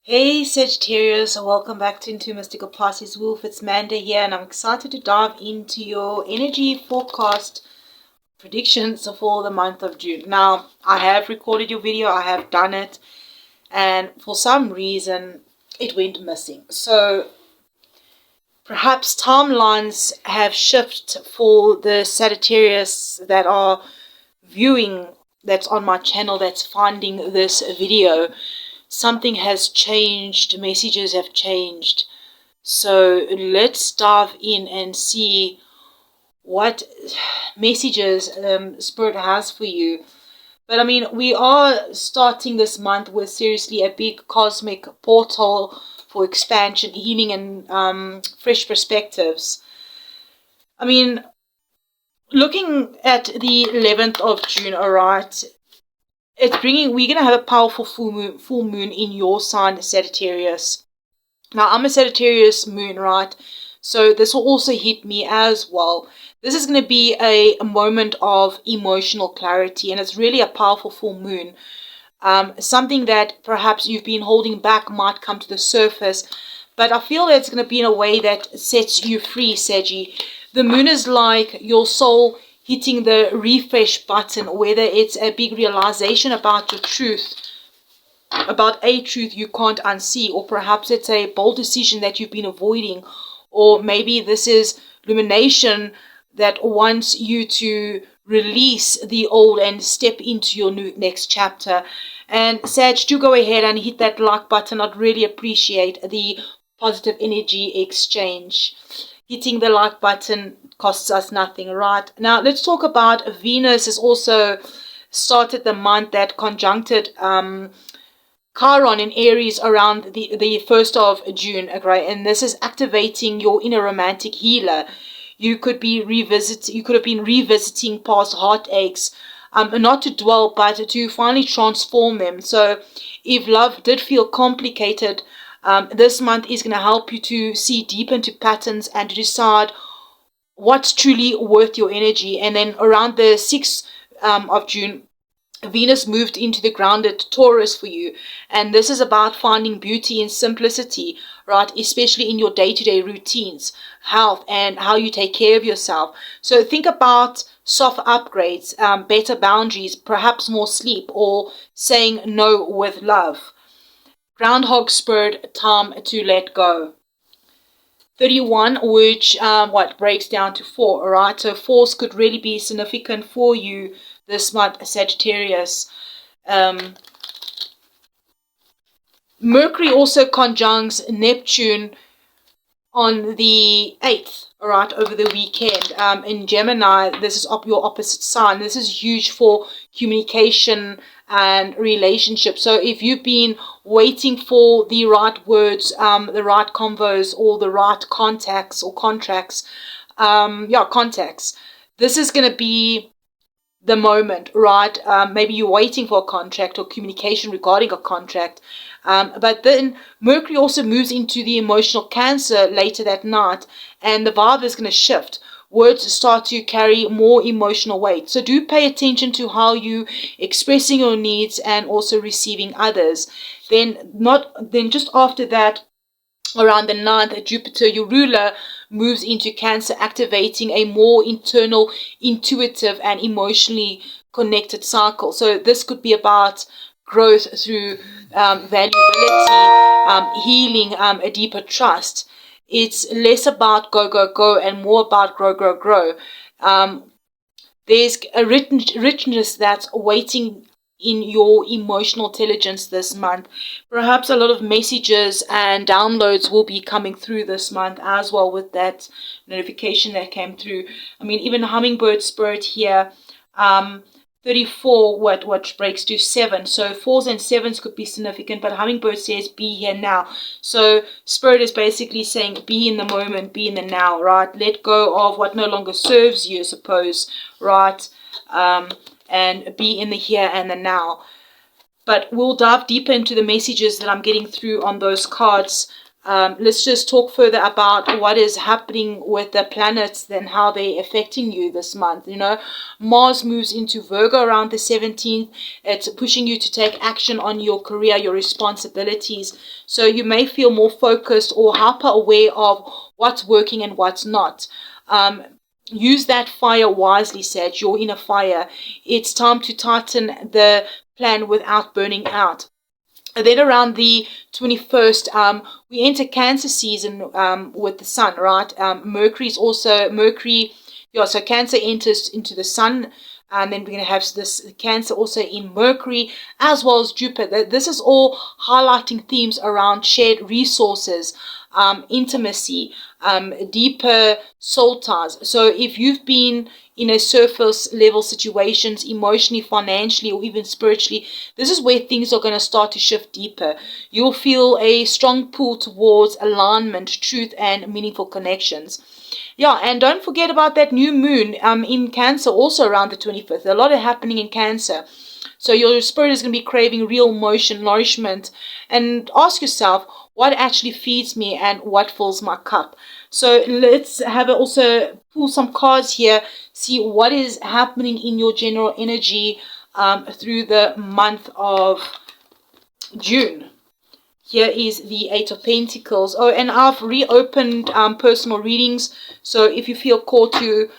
Hey Sagittarius, welcome back to Into Mystical Pisces Wolf. It's Manda here, and I'm excited to dive into your energy forecast predictions for the month of June. Now, I have recorded your video, I have done it, and for some reason it went missing. So perhaps timelines have shifted for the Sagittarius that are viewing, that's on my channel, that's finding this video. Something has changed, messages have changed. So let's dive in and see what messages Spirit has for you. But I mean, we are starting this month with seriously a big cosmic portal for expansion, healing, and fresh perspectives. I mean, looking at the 11th of June, all right, we're going to have a powerful full moon in your sign, Sagittarius. Now, I'm a Sagittarius moon, right? So this will also hit me as well. This is going to be a moment of emotional clarity, and it's really a powerful full moon. Something that perhaps you've been holding back might come to the surface, but I feel that it's going to be in a way that sets you free, Saggy. The moon is like your soul hitting the refresh button, whether it's a big realization about your truth, about a truth you can't unsee, or perhaps it's a bold decision that you've been avoiding, or maybe this is illumination that wants you to release the old and step into your next chapter. And Sag, do go ahead and hit that like button. I'd really appreciate the positive energy exchange. Hitting the like button costs us nothing, right? Now, let's talk about Venus. Has also started the month that conjuncted Chiron in Aries around the 1st of June, okay? And this is activating your inner romantic healer. You could have been revisiting past heartaches, not to dwell, but to finally transform them. So if love did feel complicated, this month is going to help you to see deep into patterns and to decide what's truly worth your energy. And then around the 6th of June, Venus moved into the grounded Taurus for you, and this is about finding beauty in simplicity, right? Especially in your day-to-day routines, health, and how you take care of yourself. So think about soft upgrades, better boundaries, perhaps more sleep, or saying no with love. Groundhog Spirit, time to let go. 31, which breaks down to 4, all right? So 4s could really be significant for you this month, Sagittarius. Mercury also conjuncts Neptune on the 8th, all right, over the weekend. In Gemini, this is your opposite sign. This is huge for communication and relationships. So if you've been waiting for the right words, the right convos, or the right contacts or contracts, contacts, this is going to be the moment, right? Maybe you're waiting for a contract or communication regarding a contract. But then Mercury also moves into the emotional Cancer later that night, and the vibe is going to shift. Words start to carry more emotional weight. So do pay attention to how you expressing your needs and also receiving others. Then just after that, around the 9th, Jupiter, your ruler, moves into Cancer, activating a more internal, intuitive, and emotionally connected cycle. So this could be about growth through valuability, healing, a deeper trust. It's less about go, go, go, and more about grow, grow, grow. There's a richness that's waiting in your emotional intelligence this month. Perhaps a lot of messages and downloads will be coming through this month as well with that notification that came through. I mean, even Hummingbird Spirit here, 34, what breaks to 7. So 4s and 7s could be significant, but Hummingbird says be here now. So Spirit is basically saying be in the moment, be in the now, right? Let go of what no longer serves you, I suppose, right? And be in the here and the now. But we'll dive deeper into the messages that I'm getting through on those cards Let's just talk further about what is happening with the planets and how they're affecting you this month. You know, Mars moves into Virgo around the 17th. It's pushing you to take action on your career, your responsibilities. So you may feel more focused or hyper aware of what's working and what's not. Use that fire wisely, Sag. You're in a fire. It's time to tighten the plan without burning out. And then around the 21st, we enter Cancer season with the sun, right? Mercury, so Cancer enters into the sun, and then we're going to have this Cancer also in Mercury, as well as Jupiter. This is all highlighting themes around shared resources, intimacy, deeper soul ties. So if you've been in a surface level situations, emotionally, financially, or even spiritually, this is where things are going to start to shift deeper. You'll feel a strong pull towards alignment, truth, and meaningful connections. Yeah, and don't forget about that new moon in Cancer, also around the 25th. A lot of happening in Cancer. So your spirit is going to be craving real motion, nourishment, and ask yourself, what actually feeds me and what fills my cup? So let's also pull some cards here, see what is happening in your general energy through the month of June. Here is the Eight of Pentacles. Oh, and I've reopened personal readings. So if you feel called to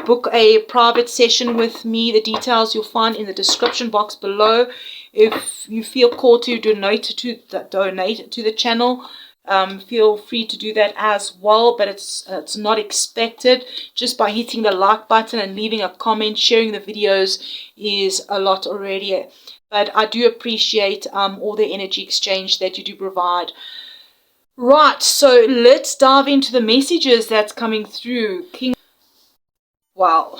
book a private session with me, the details you'll find in the description box below. If you feel called to donate to the channel, feel free to do that as well. But it's not expected. Just by hitting the like button and leaving a comment, sharing the videos is a lot already. But I do appreciate all the energy exchange that you do provide. Right, so let's dive into the messages that's coming through. Wow.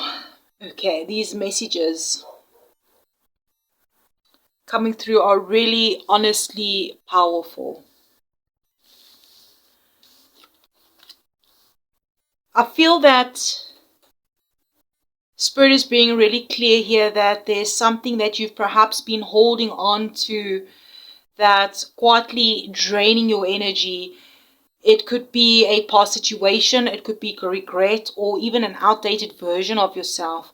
Okay, these messages coming through are really, honestly powerful. I feel that Spirit is being really clear here that there's something that you've perhaps been holding on to that's quietly draining your energy. It could be a past situation, it could be a regret, or even an outdated version of yourself.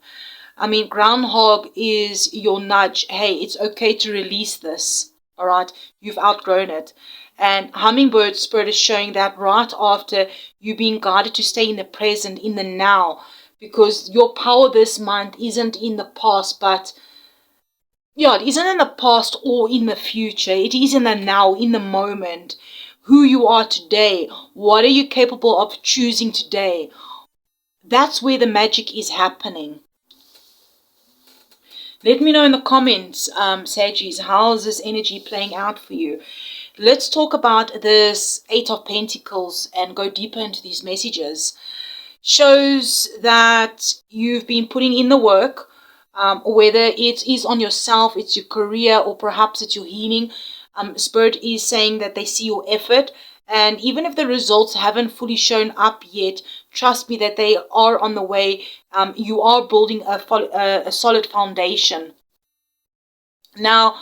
I mean, groundhog is your nudge. Hey, it's okay to release this. All right, you've outgrown it. And hummingbird spirit is showing that right after you being guided to stay in the present, in the now, because your power this month isn't in the past, but yeah, it isn't in the past or in the future. It is in the now, in the moment. Who you are today. What are you capable of choosing today? That's where the magic is happening. Let me know in the comments, Saggies, how's this energy playing out for you? Let's talk about this Eight of Pentacles and go deeper into these messages. Shows that you've been putting in the work, whether it is on yourself, it's your career, or perhaps it's your healing. Spirit is saying that they see your effort, and even if the results haven't fully shown up yet, trust me that they are on the way. You are building a solid foundation. Now,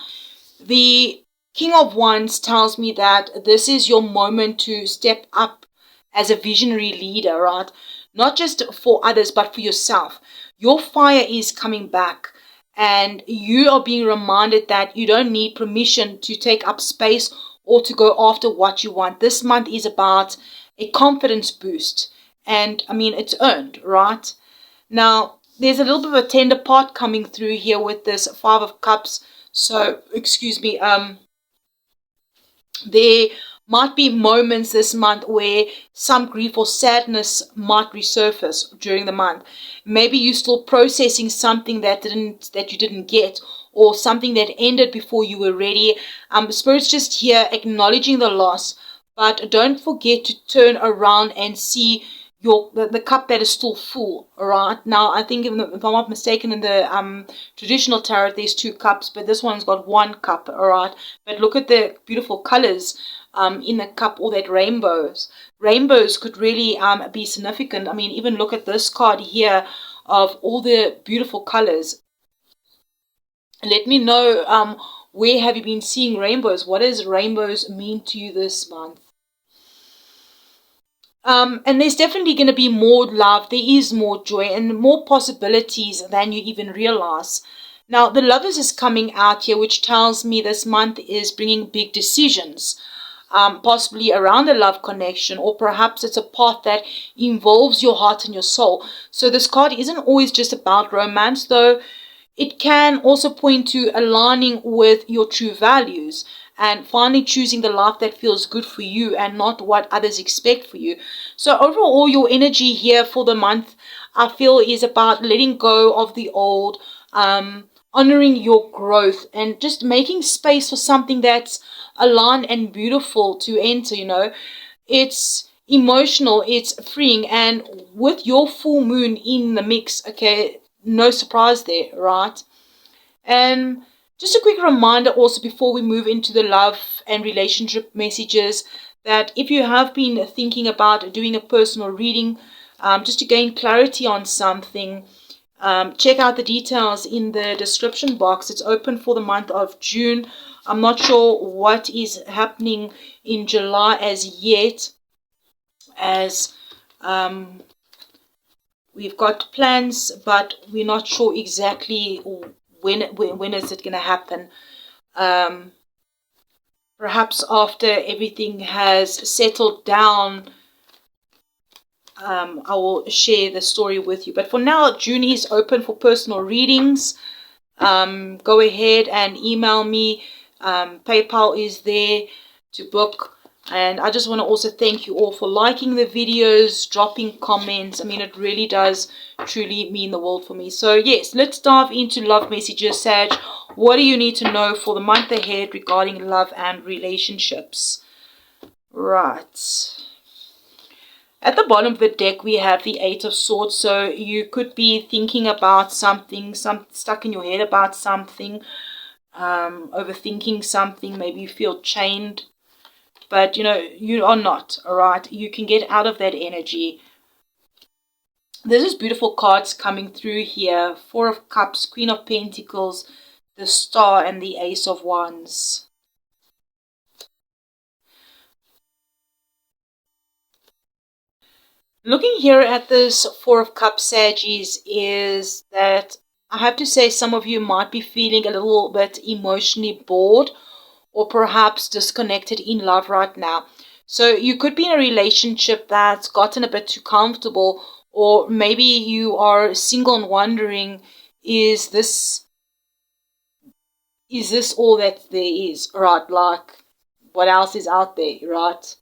the King of Wands tells me that this is your moment to step up as a visionary leader, right? Not just for others, but for yourself. Your fire is coming back, and you are being reminded that you don't need permission to take up space or to go after what you want. This month is about a confidence boost, and I mean, it's earned, right? Now, there's a little bit of a tender part coming through here with this Five of Cups. So, excuse me, there might be moments this month where some grief or sadness might resurface during the month. Maybe you're still processing something that you didn't get, or something that ended before you were ready. Spirit's just here acknowledging the loss, but don't forget to turn around and see the cup that is still full. All right, now I think if I'm not mistaken, in the traditional tarot there's two cups, but this one's got one cup. All right, but look at the beautiful colors in the cup, all that rainbows could really be significant. I mean, even look at this card here of all the beautiful colors. Let me know where have you been seeing rainbows. What does rainbows mean to you this month? And there's definitely going to be more love. There is more joy and more possibilities than you even realize. Now, the Lovers is coming out here, which tells me this month is bringing big decisions, possibly around a love connection, or perhaps it's a path that involves your heart and your soul. So this card isn't always just about romance, though it can also point to aligning with your true values and finally choosing the life that feels good for you and not what others expect for you. So overall, your energy here for the month, I feel, is about letting go of the old, honoring your growth, and just making space for something that's aligned and beautiful to enter, It's emotional, it's freeing, and with your full moon in the mix, okay, no surprise there, right? And just a quick reminder also before we move into the love and relationship messages, that if you have been thinking about doing a personal reading, just to gain clarity on something, check out the details in the description box. It's open for the month of June. I'm not sure what is happening in July as yet, as we've got plans, but we're not sure exactly when is it going to happen. Perhaps after everything has settled down, I will share the story with you. But for now, June is open for personal readings. Go ahead and email me. PayPal is there to book. And I just want to also thank you all for liking the videos, dropping comments. I mean, it really does truly mean the world for me. So yes, let's dive into love messages, Sag. What do you need to know for the month ahead regarding love and relationships? Right. At the bottom of the deck, we have the Eight of Swords. So you could be thinking about something, stuck in your head about something, overthinking something. Maybe you feel chained. But, you are not, all right? You can get out of that energy. There's just beautiful cards coming through here. Four of Cups, Queen of Pentacles, the Star, and the Ace of Wands. Looking here at this Four of Cups, Saggies, is that I have to say some of you might be feeling a little bit emotionally bored, or perhaps disconnected in love right now. So you could be in a relationship that's gotten a bit too comfortable, or maybe you are single and wondering, is this all that there is, right? Like, what else is out there, right?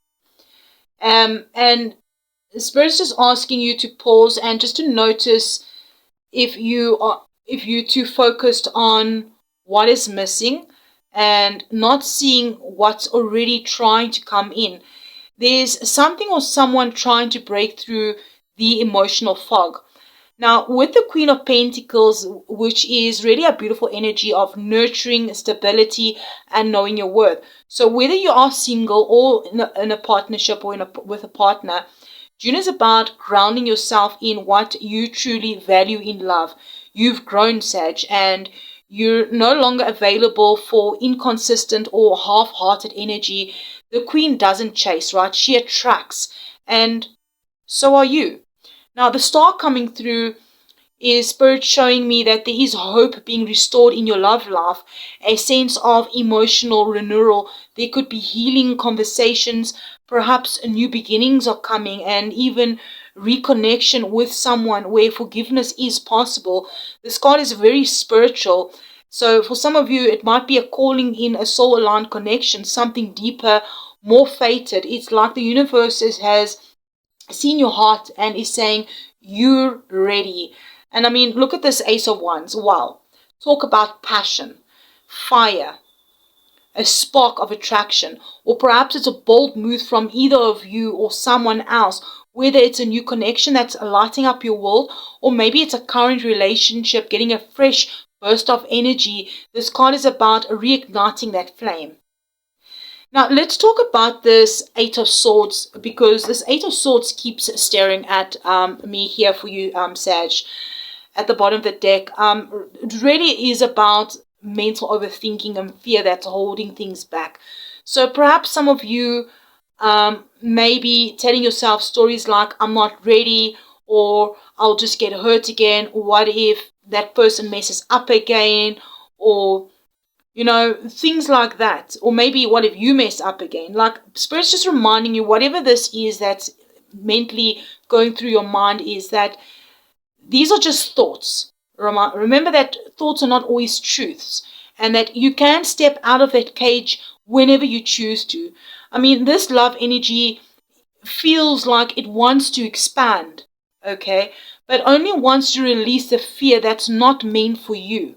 And Spirit's just asking you to pause and just to notice if you're too focused on what is missing and not seeing what's already trying to come in. There's something or someone trying to break through the emotional fog. Now, with the Queen of Pentacles, which is really a beautiful energy of nurturing, stability, and knowing your worth. So whether you are single or in a partnership or with a partner, June is about grounding yourself in what you truly value in love. You've grown, Sag, and you're no longer available for inconsistent or half-hearted energy. The Queen doesn't chase, right? She attracts, and so are you. Now, the Star coming through is Spirit showing me that there is hope being restored in your love life, a sense of emotional renewal. There could be healing conversations, perhaps new beginnings are coming, and even reconnection with someone where forgiveness is possible. This card is very spiritual. So for some of you, it might be a calling in, a soul-aligned connection, something deeper, more fated. It's like the universe has seen your heart and is saying, you're ready. And I mean, look at this Ace of Wands. Wow. Talk about passion, fire, a spark of attraction, or perhaps it's a bold move from either of you or someone else, whether it's a new connection that's lighting up your world, or maybe it's a current relationship getting a fresh burst of energy. This card is about reigniting that flame. Now, let's talk about this Eight of Swords, because this Eight of Swords keeps staring at me here for you, Sag, at the bottom of the deck. It really is about mental overthinking and fear that's holding things back. So perhaps some of you maybe telling yourself stories like, I'm not ready, or I'll just get hurt again, or what if that person messes up again, or things like that. Or maybe what if you mess up again? Like, Spirit's just reminding you, whatever this is that's mentally going through your mind, is that these are just thoughts. Remember that thoughts are not always truths, and that you can step out of that cage whenever you choose to. I mean, this love energy feels like it wants to expand, okay? But only wants to release the fear that's not meant for you.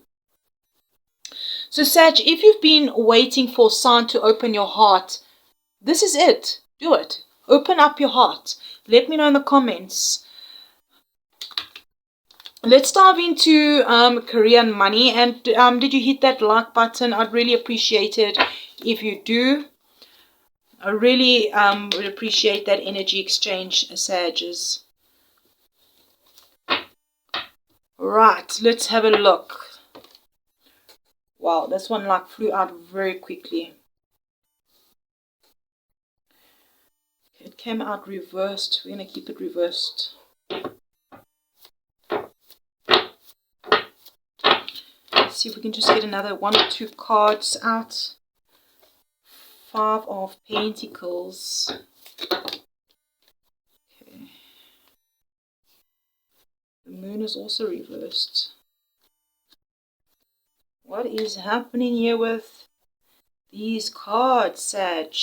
So, Sag, if you've been waiting for a sign to open your heart, this is it. Do it. Open up your heart. Let me know in the comments. Let's dive into career and money. And did you hit that like button? I'd really appreciate it if you do. I really would appreciate that energy exchange, Sages. Right, let's have a look. Wow, this one like flew out very quickly. It came out reversed. We're going to keep it reversed. Let's see if we can just get another 1 or 2 cards out. 5 of Pentacles. Okay. The moon is also reversed. What is happening here with these cards, Sag?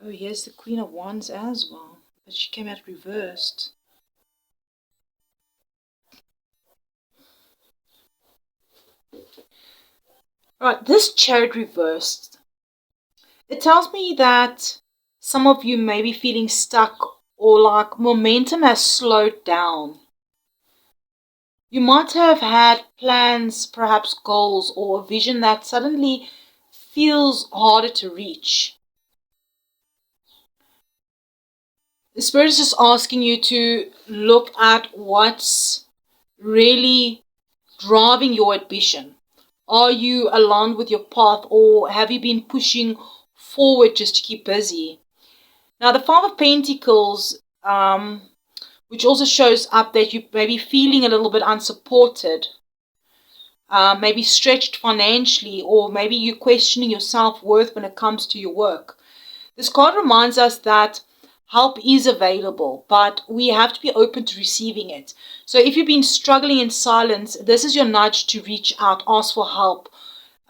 Oh, here's the Queen of Wands as well. But she came out reversed. Right, this Chariot reversed. It tells me that some of you may be feeling stuck, or like momentum has slowed down. You might have had plans, perhaps goals, or a vision that suddenly feels harder to reach. The Spirit is just asking you to look at what's really driving your ambition. Are you aligned with your path, or have you been pushing forward just to keep busy? Now, the 5 of Pentacles, which also shows up that you may be feeling a little bit unsupported, maybe stretched financially, or maybe you're questioning your self-worth when it comes to your work. This card reminds us that help is available, but we have to be open to receiving it. So if you've been struggling in silence, this is your nudge to reach out, ask for help,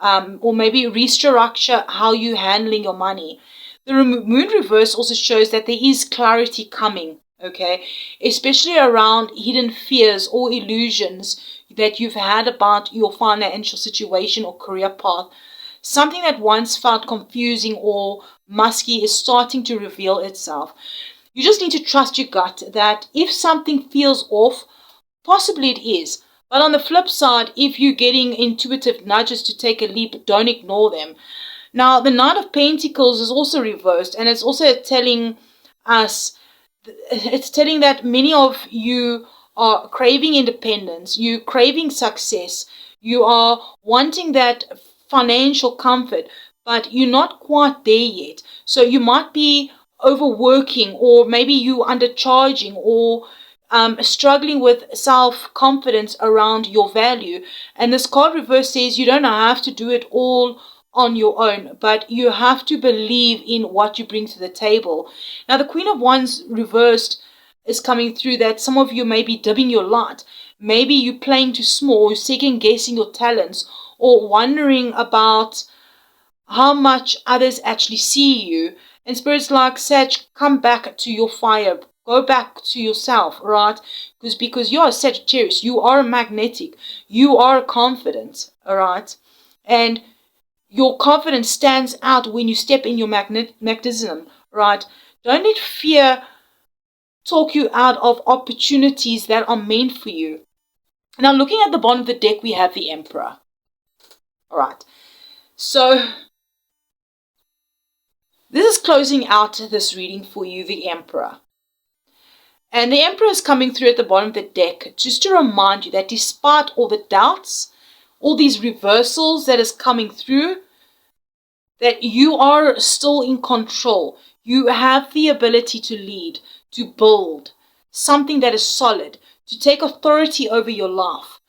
or maybe restructure how you're handling your money. The moon reverse also shows that there is clarity coming, okay? Especially around hidden fears or illusions that you've had about your financial situation or career path. Something that once felt confusing or musky is starting to reveal itself. You just need to trust your gut that if something feels off, possibly it is. But on the flip side, if you're getting intuitive nudges to take a leap, don't ignore them. Now, the Knight of Pentacles is also reversed, and it's also telling us, it's telling that many of you are craving independence, you craving success, you are wanting that financial comfort, but you're not quite there yet. So you might be overworking, or maybe you undercharging, or struggling with self-confidence around your value. And this card reverse says you don't have to do it all on your own, but you have to believe in what you bring to the table. Now, the Queen of Wands reversed is coming through that some of you may be dimming your light. Maybe you're playing too small, second guessing your talents, or wondering about how much others actually see you. And Spirit's like, Sag, come back to your fire. Go back to yourself, right? Because you are Sagittarius. You are magnetic. You are confident, all right? And your confidence stands out when you step in your magnetism, right? Don't let fear talk you out of opportunities that are meant for you. Now, looking at the bottom of the deck, we have the Emperor. All right. So, this is closing out this reading for you, the Emperor. And the Emperor is coming through at the bottom of the deck just to remind you that despite all the doubts, all these reversals that is coming through, that you are still in control. You have the ability to lead, to build something that is solid, to take authority over your life.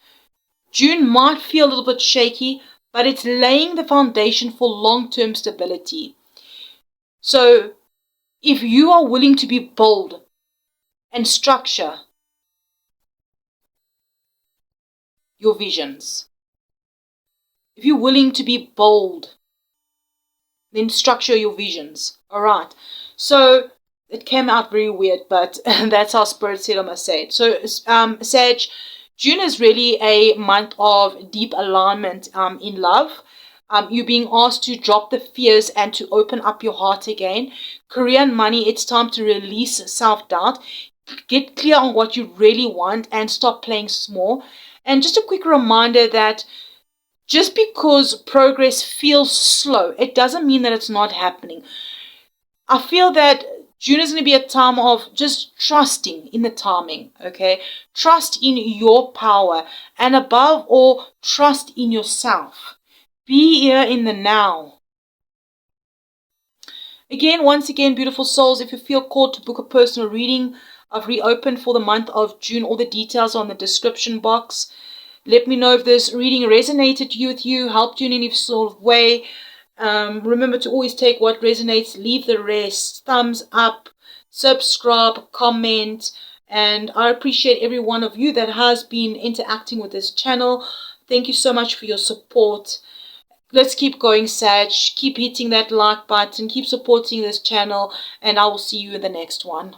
June might feel a little bit shaky, but it's laying the foundation for long-term stability. So if you are willing to be bold and structure your visions, if you're willing to be bold, then structure your visions. All right. So it came out very weird, but that's how Spirit said I must say it. So Sag, June is really a month of deep alignment in love. You're being asked to drop the fears and to open up your heart again. Career and money, it's time to release self-doubt. Get clear on what you really want and stop playing small. And just a quick reminder that just because progress feels slow, it doesn't mean that it's not happening. I feel that June is going to be a time of just trusting in the timing, okay? Trust in your power, and above all, trust in yourself. Be here in the now. Again, once again, beautiful souls, if you feel called to book a personal reading, I've reopened for the month of June. All the details are in the description box. Let me know if this reading resonated with you, helped you in any sort of way. Remember to always take what resonates, leave the rest. Thumbs up, subscribe, comment. And I appreciate every one of you that has been interacting with this channel. Thank you so much for your support. Let's keep going, Sag. Keep hitting that like button. Keep supporting this channel. And I will see you in the next one.